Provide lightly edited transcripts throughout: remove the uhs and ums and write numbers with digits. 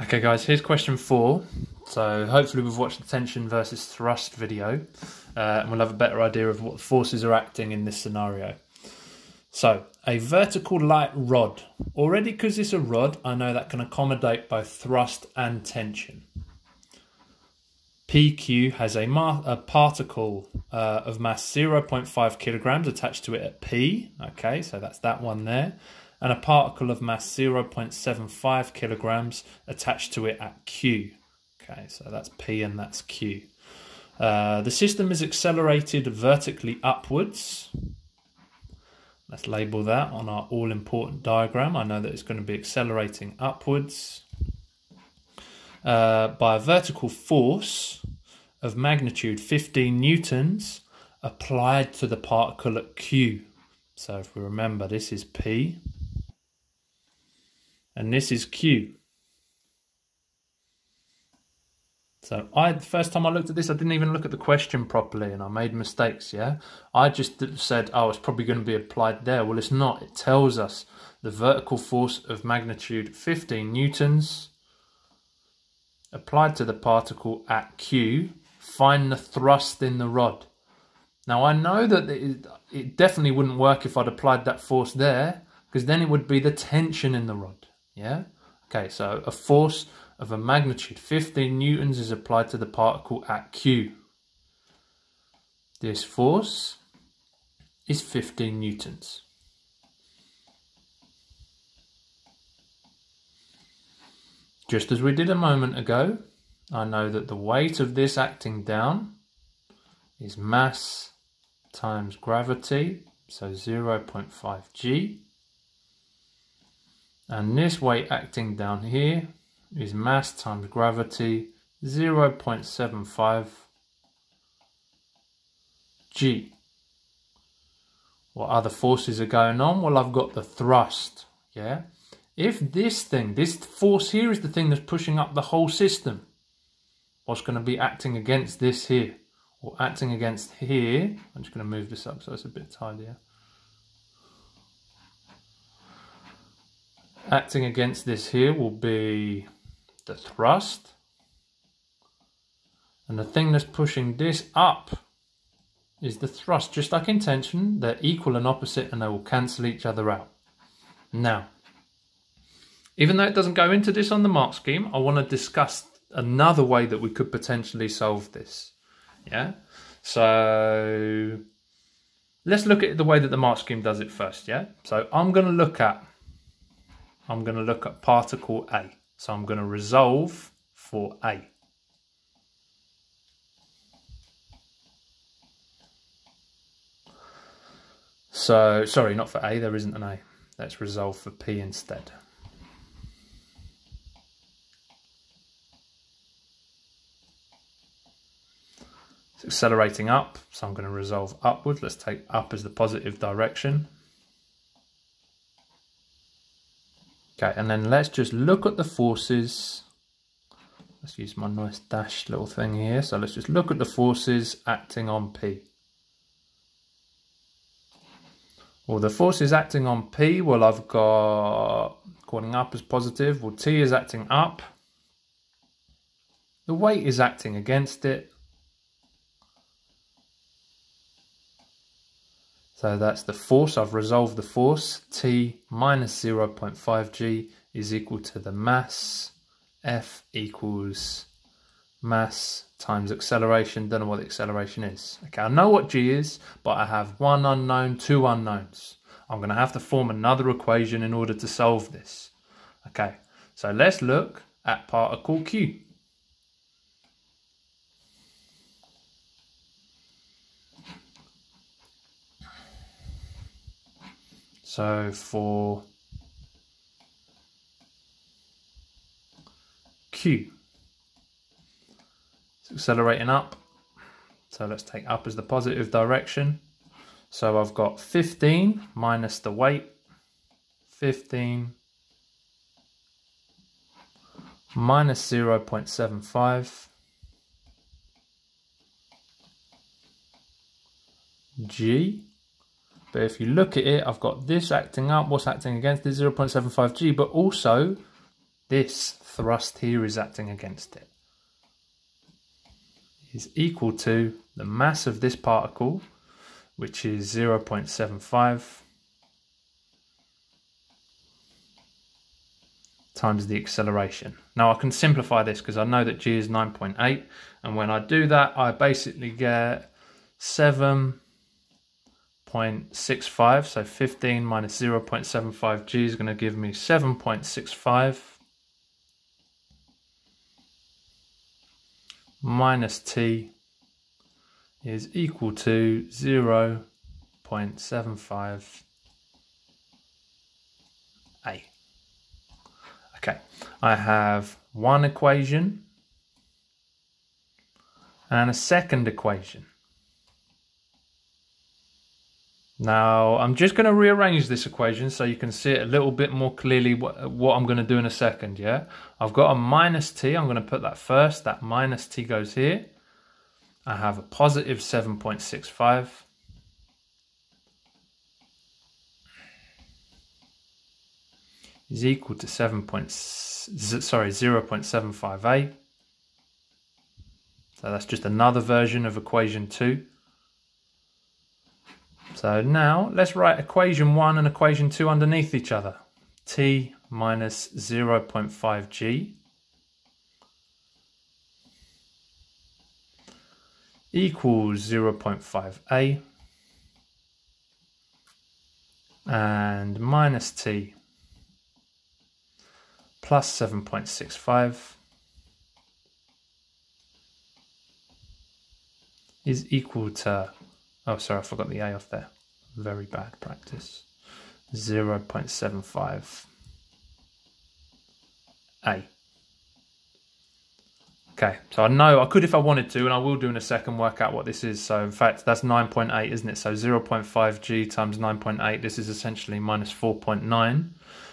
Okay guys, here's question 4. So hopefully we've watched the tension versus thrust video and we'll have a better idea of what forces are acting in this scenario. So a vertical light rod. Already because it's a rod, I know that can accommodate both thrust and tension. PQ has a particle of mass 0.5 kilograms attached to it at P. Okay, so that's that one there. And a particle of mass 0.75 kilograms attached to it at Q. Okay, so that's P and that's Q. The system is accelerated vertically upwards. Let's label that on our all-important diagram. I know that it's going to be accelerating upwards by a vertical force of magnitude 15 newtons applied to the particle at Q. So if we remember, this is P and this is Q. So the first time I looked at this, I didn't even look at the question properly and I made mistakes, yeah? I just said, oh, it's probably going to be applied there. Well, it's not. It tells us the vertical force of magnitude 15 newtons applied to the particle at Q. Find the thrust in the rod. Now, I know that it definitely wouldn't work if I'd applied that force there, because then it would be the tension in the rod, yeah? Okay, so a force of a magnitude 15 newtons is applied to the particle at Q. This force is 15 newtons. Just as we did a moment ago, I know that the weight of this acting down is mass times gravity, so 0.5 g. And this weight acting down here is mass times gravity, 0.75 g. What other forces are going on? Well, I've got the thrust, yeah? If this force here is the thing that's pushing up the whole system, what's going to be acting against this here? Or acting against here, I'm just going to move this up so it's a bit tidier. Acting against this here will be the thrust. And the thing that's pushing this up is the thrust. Just like in tension, they're equal and opposite and they will cancel each other out. Now, even though it doesn't go into this on the mark scheme, I want to discuss another way that we could potentially solve this. Yeah, so let's look at the way that the mark scheme does it first. Yeah, so I'm going to look at particle A. So I'm going to resolve for A. So sorry, not for A. There isn't an A. Let's resolve for P instead. Accelerating up, so I'm going to resolve upwards. Let's take up as the positive direction. Okay, and then let's just look at the forces. Let's use my nice dash little thing here. So let's just look at the forces acting on P. Well, the forces acting on P, well, I've got, calling up as positive, well, T is acting up. The weight is acting against it. So that's the force. I've resolved the force. T minus 0.5 g is equal to the mass. F equals mass times acceleration. Don't know what the acceleration is. Okay, I know what g is, but I have one unknown, two unknowns. I'm going to have to form another equation in order to solve this. Okay, so let's look at particle Q. So for Q, it's accelerating up. So let's take up as the positive direction. So I've got 15 minus the weight, 15 minus 0.75 g. But if you look at it, I've got this acting up. What's acting against this? 0.75 g. But also, this thrust here is acting against it, is equal to the mass of this particle, which is 0.75 times the acceleration. Now I can simplify this because I know that g is 9.8, and when I do that I basically get 7.65, so 15 minus 0.75 g is going to give me 7.65 minus t is equal to 0.75 a. Okay, I have one equation and a second equation. Now I'm just going to rearrange this equation so you can see it a little bit more clearly what I'm going to do in a second. Yeah, I've got a minus t, I'm going to put that first, that minus t goes here. I have a positive 7.65 is equal to 0.75a. So that's just another version of equation 2. So now let's write equation 1 and equation 2 underneath each other. T minus 0.5g equals 0.5a, and minus t plus 7.65 is equal to, oh sorry, I forgot the a off there, very bad practice, 0.75 a. Okay, so I know I could if I wanted to, and I will do in a second, work out what this is. So in fact, that's 9.8, isn't it? So 0.5 g times 9.8, this is essentially minus 4.9.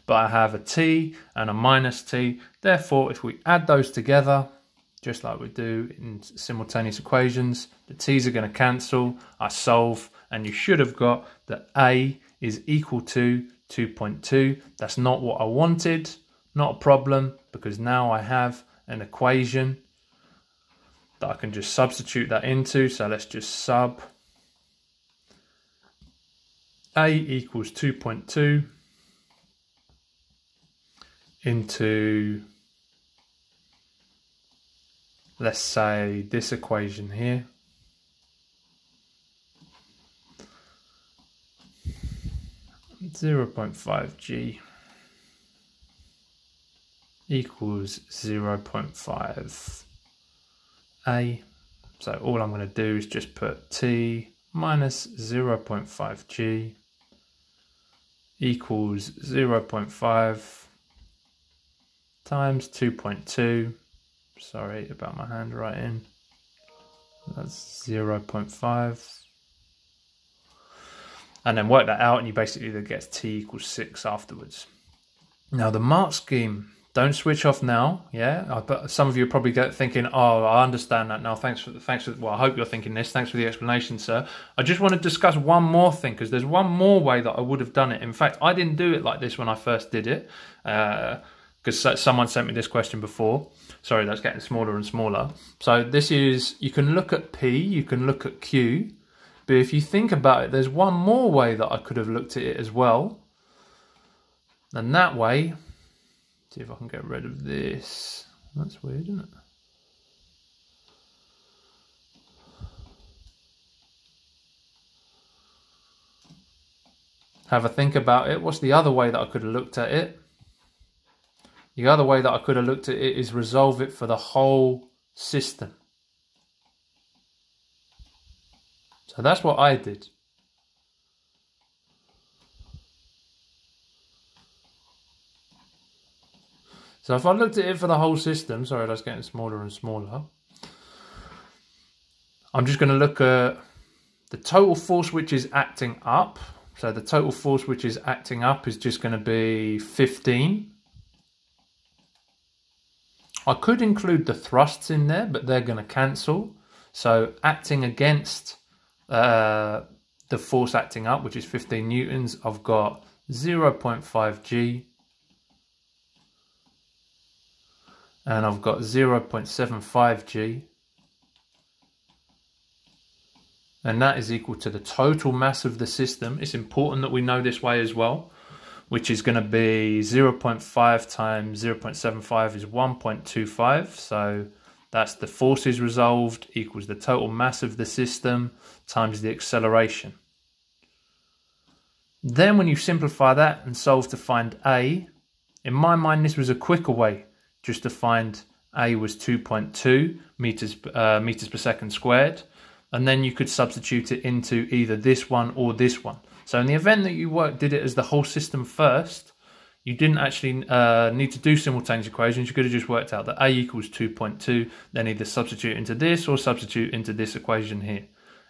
But I have a t and a minus t. Therefore, if we add those together, just like we do in simultaneous equations, the t's are going to cancel. I solve, and you should have got that a is equal to 2.2. That's not what I wanted. Not a problem, because now I have an equation that I can just substitute that into. So let's just sub a equals 2.2 into, let's say, this equation here. (0.5g) equals 0.5 a. So all I'm going to do is just put t minus 0.5g equals 0.5 times 2.2. Sorry about my handwriting. That's 0.5. And then work that out, and you basically get t equals 6 afterwards. Now the mark scheme, don't switch off now, yeah? But some of you are probably thinking, oh, I understand that now. Thanks for, well, I hope you're thinking this. Thanks for the explanation, sir. I just want to discuss one more thing, because there's one more way that I would have done it. In fact, I didn't do it like this when I first did it, because someone sent me this question before. Sorry, that's getting smaller and smaller. So this is, you can look at P, you can look at Q, but if you think about it, there's one more way that I could have looked at it as well. And that way, see if I can get rid of this. That's weird, isn't it? Have a think about it. What's the other way that I could have looked at it? The other way that I could have looked at it is resolve it for the whole system. So that's what I did. So if I looked at it for the whole system, sorry, that's getting smaller and smaller. I'm just going to look at the total force which is acting up. So the total force which is acting up is just going to be 15. I could include the thrusts in there, but they're going to cancel. So acting against the force acting up, which is 15 newtons, I've got 0.5 g and I've got 0.75 G, and that is equal to the total mass of the system. It's important that we know this way as well, which is going to be 0.5 times 0.75 is 1.25. So that's the forces resolved equals the total mass of the system times the acceleration. Then when you simplify that and solve to find A, in my mind this was a quicker way just to find A was 2.2 meters per second squared, and then you could substitute it into either this one or this one. So in the event that you did it as the whole system first, you didn't actually need to do simultaneous equations. You could have just worked out that A equals 2.2, then either substitute into this or substitute into this equation here.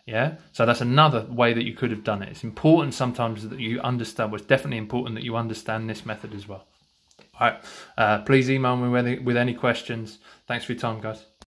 Yeah, so that's another way that you could have done it. It's important sometimes that you understand, well, it's definitely important that you understand this method as well. All right, please email me with any questions. Thanks for your time, guys.